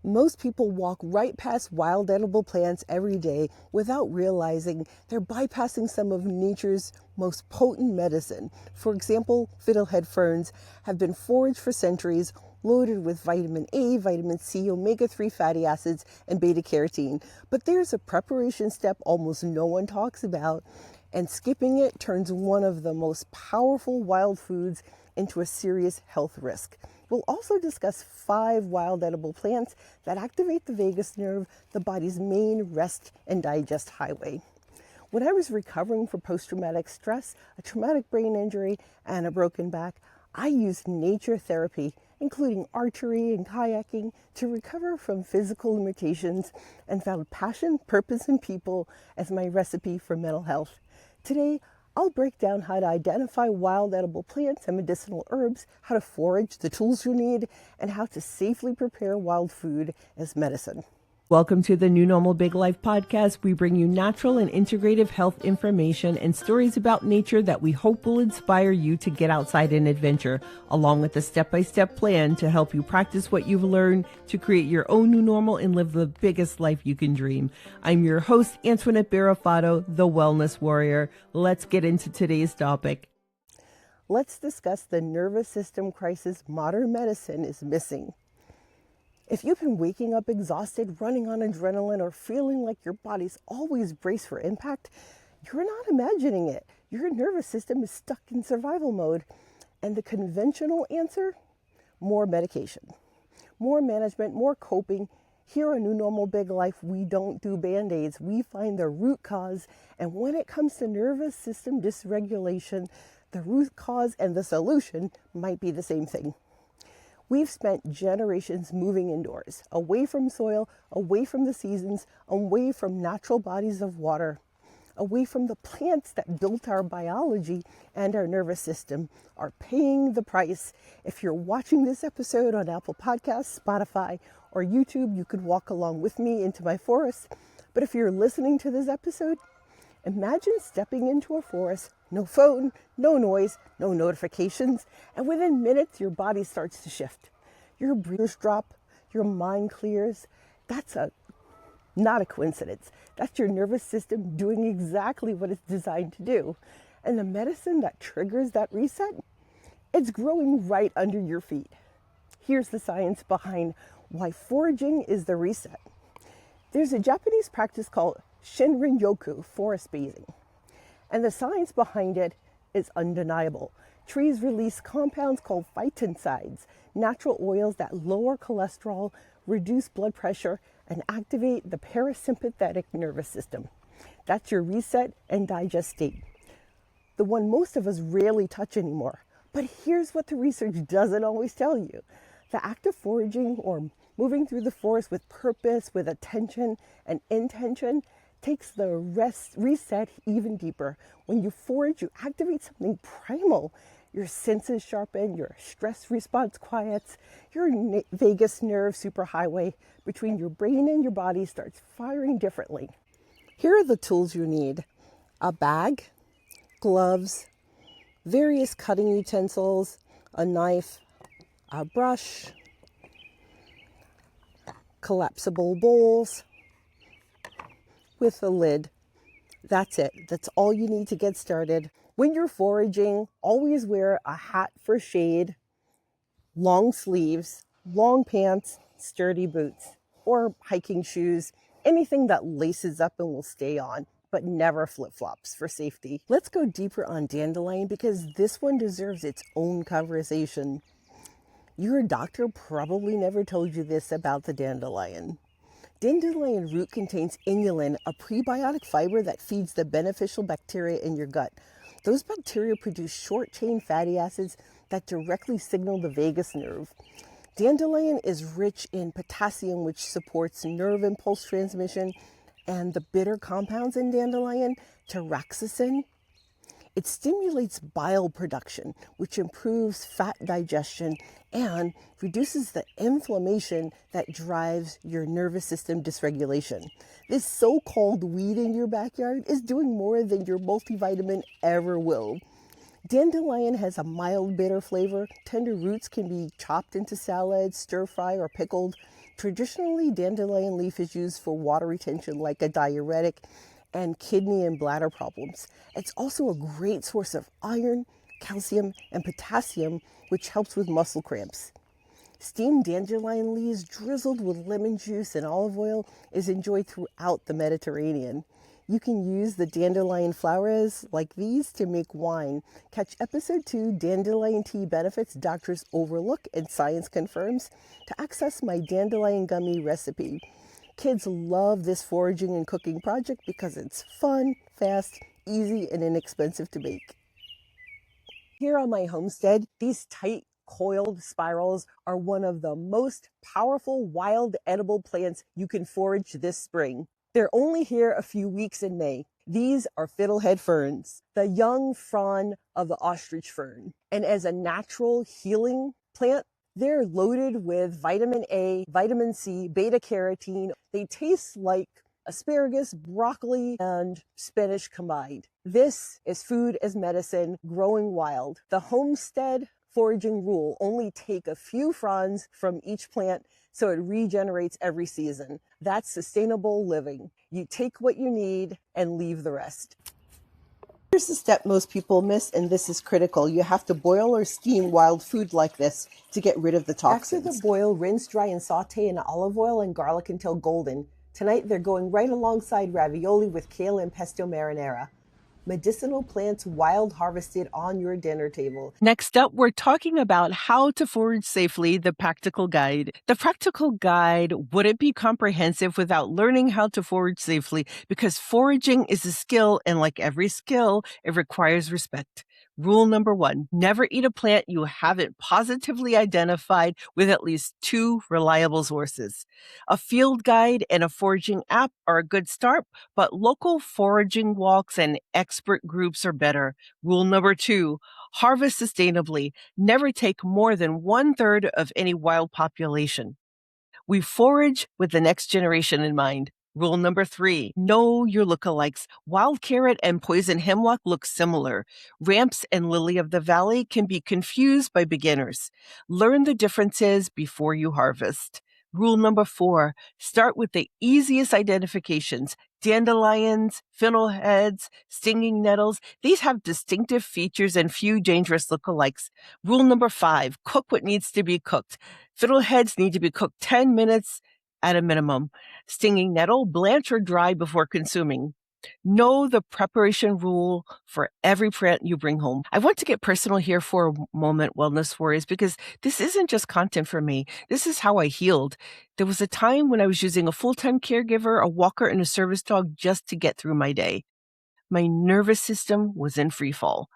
Most people walk right past wild edible plants every day without realizing they're bypassing some of nature's most potent medicine. For example, fiddlehead ferns have been foraged for centuries, loaded with vitamin A, vitamin C, omega-3 fatty acids, and beta-carotene. But there's a preparation step almost no one talks about, and skipping it turns one of the most powerful wild foods into a serious health risk. We'll also discuss 5 wild edible plants that activate the vagus nerve, the body's main rest and digest highway. When I was recovering from post-traumatic stress, a traumatic brain injury, and a broken back, I used nature therapy, including archery and kayaking, to recover from physical limitations and found passion, purpose, and people as my recipe for mental health. Today, I'll break down how to identify wild edible plants and medicinal herbs, how to forage, the tools you need, and how to safely prepare wild food as medicine. Welcome to the New Normal Big Life podcast. We bring you natural and integrative health information and stories about nature that we hope will inspire you to get outside and adventure, along with a step-by-step plan to help you practice what you've learned to create your own new normal and live the biggest life you can dream. I'm your host, Antoinette Berrafato, the Wellness Warrior. Let's get into today's topic. Let's discuss the nervous system crisis modern medicine is missing. If you've been waking up exhausted, running on adrenaline, or feeling like your body's always braced for impact, you're not imagining it. Your nervous system is stuck in survival mode. And the conventional answer? More medication, more management, more coping. Here on New Normal Big Life, we don't do Band-Aids. We find the root cause. And when it comes to nervous system dysregulation, the root cause and the solution might be the same thing. We've spent generations moving indoors, away from soil, away from the seasons, away from natural bodies of water, away from the plants that built our biology and our nervous system, are paying the price. If you're watching this episode on Apple Podcasts, Spotify, or YouTube, you could walk along with me into my forest. But if you're listening to this episode, imagine stepping into a forest, no phone, no noise, no notifications, and within minutes your body starts to shift. Your breathers drop, your mind clears. That's not a coincidence. That's your nervous system doing exactly what it's designed to do. And the medicine that triggers that reset, it's growing right under your feet. Here's the science behind why foraging is the reset. There's a Japanese practice called Shinrin-yoku, forest bathing. And the science behind it is undeniable. Trees release compounds called phytoncides, natural oils that lower cholesterol, reduce blood pressure, and activate the parasympathetic nervous system. That's your reset and digest state, the one most of us rarely touch anymore. But here's what the research doesn't always tell you. The act of foraging, or moving through the forest with purpose, with attention and intention, takes the reset even deeper. When you forage, you activate something primal. Your senses sharpen, your stress response quiets, your vagus nerve superhighway between your brain and your body starts firing differently. Here are the tools you need: a bag, gloves, various cutting utensils, a knife, a brush, collapsible bowls with a lid. That's it. That's all you need to get started. When you're foraging, always wear a hat for shade, long sleeves, long pants, sturdy boots, or hiking shoes, anything that laces up and will stay on, but never flip-flops for safety. Let's go deeper on dandelion because this one deserves its own conversation. Your doctor probably never told you this about the dandelion. Dandelion root contains inulin, a prebiotic fiber that feeds the beneficial bacteria in your gut. Those bacteria produce short-chain fatty acids that directly signal the vagus nerve. Dandelion is rich in potassium, which supports nerve impulse transmission, and the bitter compounds in dandelion, taraxacin. It stimulates bile production, which improves fat digestion and reduces the inflammation that drives your nervous system dysregulation. This so-called weed in your backyard is doing more than your multivitamin ever will. Dandelion has a mild bitter flavor. Tender roots can be chopped into salads, stir fry, or pickled. Traditionally, dandelion leaf is used for water retention like a diuretic and kidney and bladder problems. It's also a great source of iron, calcium, and potassium, which helps with muscle cramps. Steamed dandelion leaves drizzled with lemon juice and olive oil is enjoyed throughout the Mediterranean. You can use the dandelion flowers like these to make wine. Catch episode 2, Dandelion Tea Benefits Doctors Overlook and Science Confirms, to access my dandelion gummy recipe. Kids love this foraging and cooking project because it's fun, fast, easy, and inexpensive to make. Here on my homestead, these tight coiled spirals are one of the most powerful wild edible plants you can forage this spring. They're only here a few weeks in May. These are fiddlehead ferns, the young frond of the ostrich fern. And as a natural healing plant, they're loaded with vitamin A, vitamin C, beta carotene. They taste like asparagus, broccoli, and spinach combined. This is food as medicine, growing wild. The homestead foraging rule: only take a few fronds from each plant so it regenerates every season. That's sustainable living. You take what you need and leave the rest. Here's the step most people miss, and this is critical. You have to boil or steam wild food like this to get rid of the toxins. After the boil, rinse, dry, and saute in olive oil and garlic until golden. Tonight, they're going right alongside ravioli with kale and pesto marinara. Medicinal plants wild harvested on your dinner table. Next up, we're talking about how to forage safely, the practical guide. The practical guide wouldn't be comprehensive without learning how to forage safely, because foraging is a skill, and like every skill, it requires respect. Rule number 1, never eat a plant you haven't positively identified with at least 2 reliable sources. A field guide and a foraging app are a good start, but local foraging walks and expert groups are better. Rule number 2, harvest sustainably. Never take more than 1/3 of any wild population. We forage with the next generation in mind. Rule number 3, know your lookalikes. Wild carrot and poison hemlock look similar. Ramps and lily of the valley can be confused by beginners. Learn the differences before you harvest. Rule number 4, start with the easiest identifications. Dandelions, fiddleheads, stinging nettles, these have distinctive features and few dangerous lookalikes. Rule number 5, cook what needs to be cooked. Fiddleheads need to be cooked 10 minutes at a minimum. Stinging nettle, blanch or dry before consuming. Know the preparation rule for every plant you bring home. I want to get personal here for a moment, Wellness Warriors, because this isn't just content for me. This is how I healed. There was a time when I was using a full-time caregiver, a walker, and a service dog just to get through my day. My nervous system was in free fall.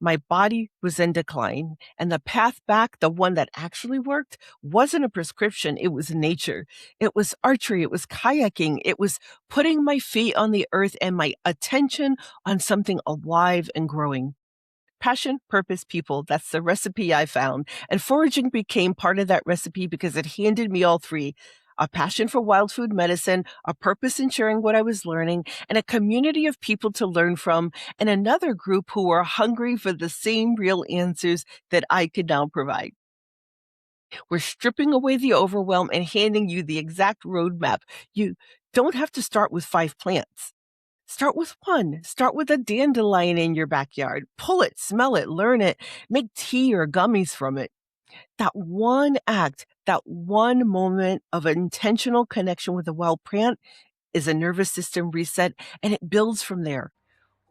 My body was in decline, and the path back, the one that actually worked, wasn't a prescription. It was nature. It was archery. It was kayaking. It was putting my feet on the earth and my attention on something alive and growing. Passion, purpose, people. That's the recipe I found. And foraging became part of that recipe because it handed me all 3. A passion for wild food medicine, a purpose in sharing what I was learning, and a community of people to learn from, and another group who were hungry for the same real answers that I could now provide. We're stripping away the overwhelm and handing you the exact roadmap. You don't have to start with 5 plants. Start with 1. Start with a dandelion in your backyard. Pull it, smell it, learn it, make tea or gummies from it. That one act, that one moment of intentional connection with a wild plant is a nervous system reset, and it builds from there.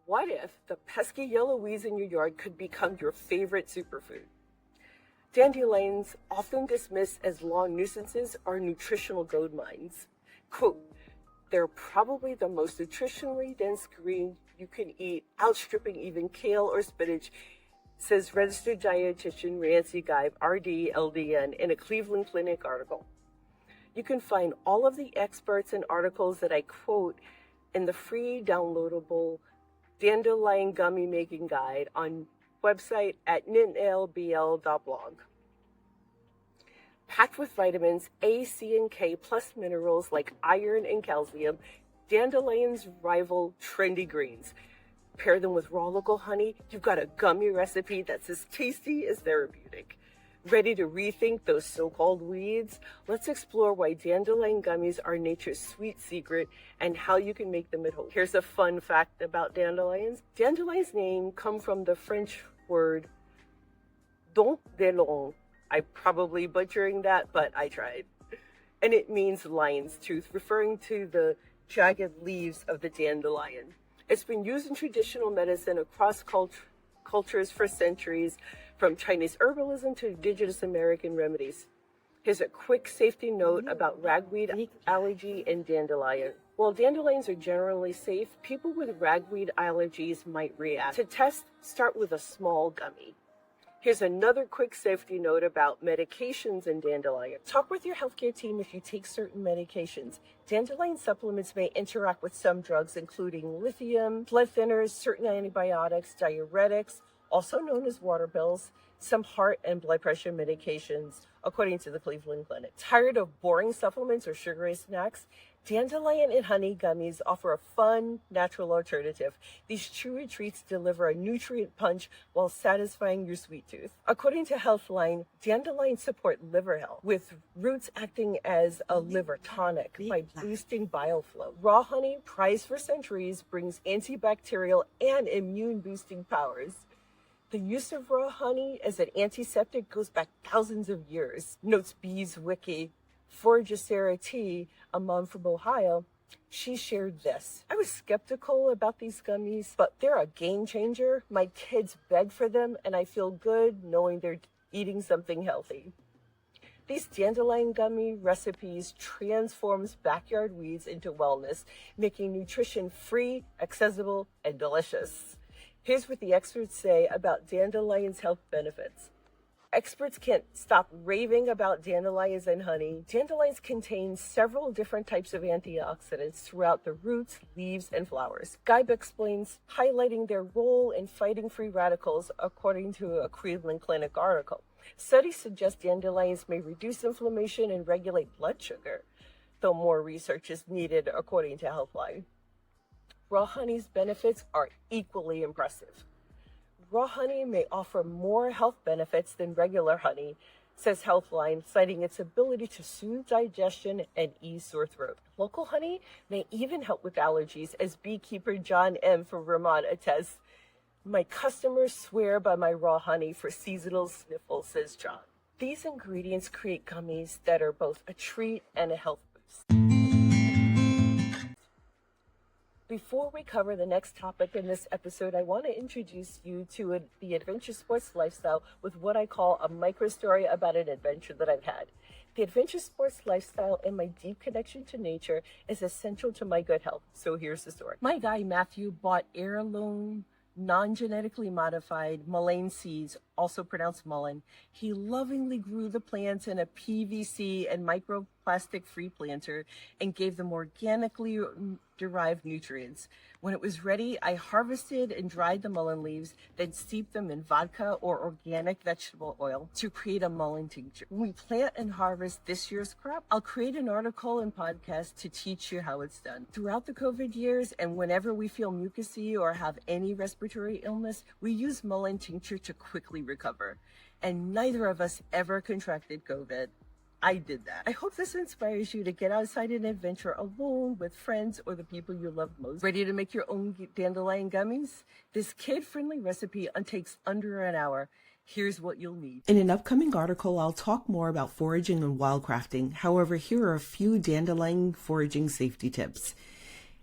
What if the pesky yellow weeds in your yard could become your favorite superfood? Dandelions, often dismissed as lawn nuisances, are nutritional gold mines. Quote, they're probably the most nutritionally dense green you can eat, outstripping even kale or spinach, says registered dietitian Nancy Geib, RD, LDN, in a Cleveland Clinic article. You can find all of the experts and articles that I quote in the free downloadable Dandelion Gummy Making Guide on website at ninlbl.blog. Packed with vitamins A, C, and K, plus minerals like iron and calcium, dandelions rival trendy greens. Pair them with raw local honey, you've got a gummy recipe that's as tasty as therapeutic. Ready to rethink those so-called weeds? Let's explore why dandelion gummies are nature's sweet secret and how you can make them at home. Here's a fun fact about dandelions. Dandelion's name comes from the French word dandelion. I'm probably butchering that, but I tried. And it means lion's tooth, referring to the jagged leaves of the dandelion. It's been used in traditional medicine across cultures for centuries, from Chinese herbalism to indigenous American remedies. Here's a quick safety note about ragweed allergy and dandelion. While dandelions are generally safe, people with ragweed allergies might react. To test, start with a small gummy. Here's another quick safety note about medications in dandelion. Talk with your healthcare team if you take certain medications. Dandelion supplements may interact with some drugs, including lithium, blood thinners, certain antibiotics, diuretics, also known as water pills, some heart and blood pressure medications, according to the Cleveland Clinic. Tired of boring supplements or sugary snacks? Dandelion and honey gummies offer a fun, natural alternative. These chewy treats deliver a nutrient punch while satisfying your sweet tooth. According to Healthline, dandelions support liver health, with roots acting as a liver tonic by boosting bile flow. Raw honey, prized for centuries, brings antibacterial and immune-boosting powers. The use of raw honey as an antiseptic goes back thousands of years, notes Bee's Wiki. Foraging T, a mom from Ohio, she shared this. I was skeptical about these gummies, but they're a game changer. My kids beg for them, and I feel good knowing they're eating something healthy. These dandelion gummy recipes transforms backyard weeds into wellness, making nutrition free, accessible, and delicious. Here's what the experts say about dandelion's health benefits. Experts can't stop raving about dandelions and honey. Dandelions contain several different types of antioxidants throughout the roots, leaves, and flowers. Geib explains, highlighting their role in fighting free radicals, according to a Cleveland Clinic article. Studies suggest dandelions may reduce inflammation and regulate blood sugar, though more research is needed, according to Healthline. Raw honey's benefits are equally impressive. Raw honey may offer more health benefits than regular honey, says Healthline, citing its ability to soothe digestion and ease sore throat. Local honey may even help with allergies, as beekeeper John M. from Vermont attests. My customers swear by my raw honey for seasonal sniffles, says John. These ingredients create gummies that are both a treat and a health boost. Before we cover the next topic in this episode, I want to introduce you to the adventure sports lifestyle with what I call a micro story about an adventure that I've had. The adventure sports lifestyle and my deep connection to nature is essential to my good health. So here's the story. My guy Matthew bought heirloom, non-genetically modified Mullein seeds, also pronounced Mullein. He lovingly grew the plants in a PVC and microplastic-free planter and gave them organically derived nutrients. When it was ready, I harvested and dried the mullein leaves, then steeped them in vodka or organic vegetable oil to create a mullein tincture. When we plant and harvest this year's crop, I'll create an article and podcast to teach you how it's done. Throughout the COVID years, and whenever we feel mucousy or have any respiratory illness, we use mullein tincture to quickly recover. And neither of us ever contracted COVID. I did that. I hope this inspires you to get outside and adventure alone with friends or the people you love most. Ready to make your own dandelion gummies? This kid-friendly recipe takes under an hour. Here's what you'll need. In an upcoming article, I'll talk more about foraging and wildcrafting. However, here are a few dandelion foraging safety tips.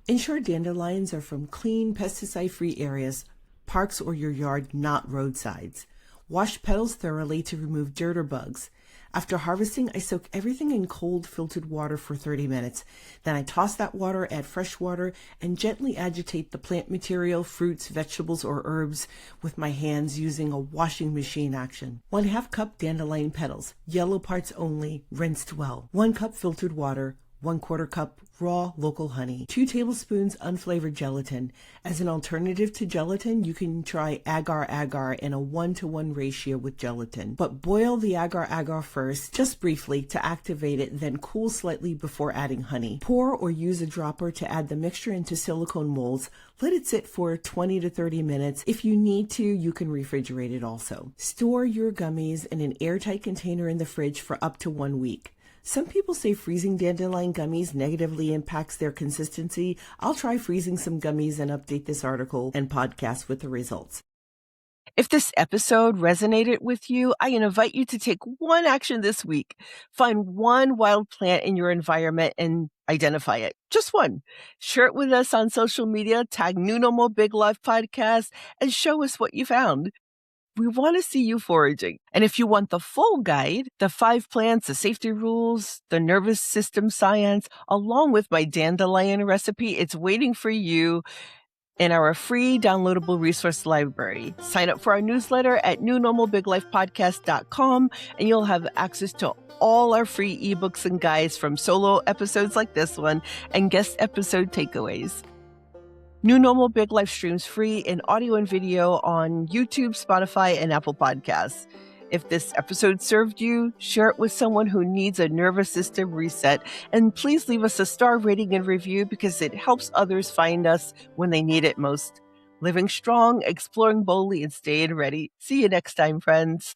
Ensure dandelions are from clean, pesticide-free areas, parks or your yard, not roadsides. Wash petals thoroughly to remove dirt or bugs. After harvesting, I soak everything in cold filtered water for 30 minutes. Then I toss that water, add fresh water, and gently agitate the plant material, fruits, vegetables, or herbs with my hands using a washing machine action. 1/2 cup dandelion petals, yellow parts only, rinsed well. 1 cup filtered water. 1/4 cup raw local honey, 2 tablespoons unflavored gelatin. As an alternative to gelatin, you can try agar-agar in a 1-to-1 ratio with gelatin. But boil the agar-agar first, just briefly, to activate it, then cool slightly before adding honey. Pour or use a dropper to add the mixture into silicone molds. Let it sit for 20 to 30 minutes. If you need to, you can refrigerate it also. Store your gummies in an airtight container in the fridge for up to 1 week. Some people say freezing dandelion gummies negatively impacts their consistency. I'll try freezing some gummies and update this article and podcast with the results. If this episode resonated with you, I invite you to take one action this week. Find one wild plant in your environment and identify it. Just one. Share it with us on social media, tag New Normal Big Life Podcast, and show us what you found. We want to see you foraging. And if you want the full guide, the 5 plants, the safety rules, the nervous system science, along with my dandelion recipe, it's waiting for you in our free downloadable resource library. Sign up for our newsletter at newnormalbiglifepodcast.com, and you'll have access to all our free ebooks and guides, from solo episodes like this one and guest episode takeaways. New Normal Big Life streams free in audio and video on YouTube, Spotify, and Apple Podcasts. If this episode served you, share it with someone who needs a nervous system reset. And please leave us a star rating and review, because it helps others find us when they need it most. Living strong, exploring boldly, and staying ready. See you next time, friends.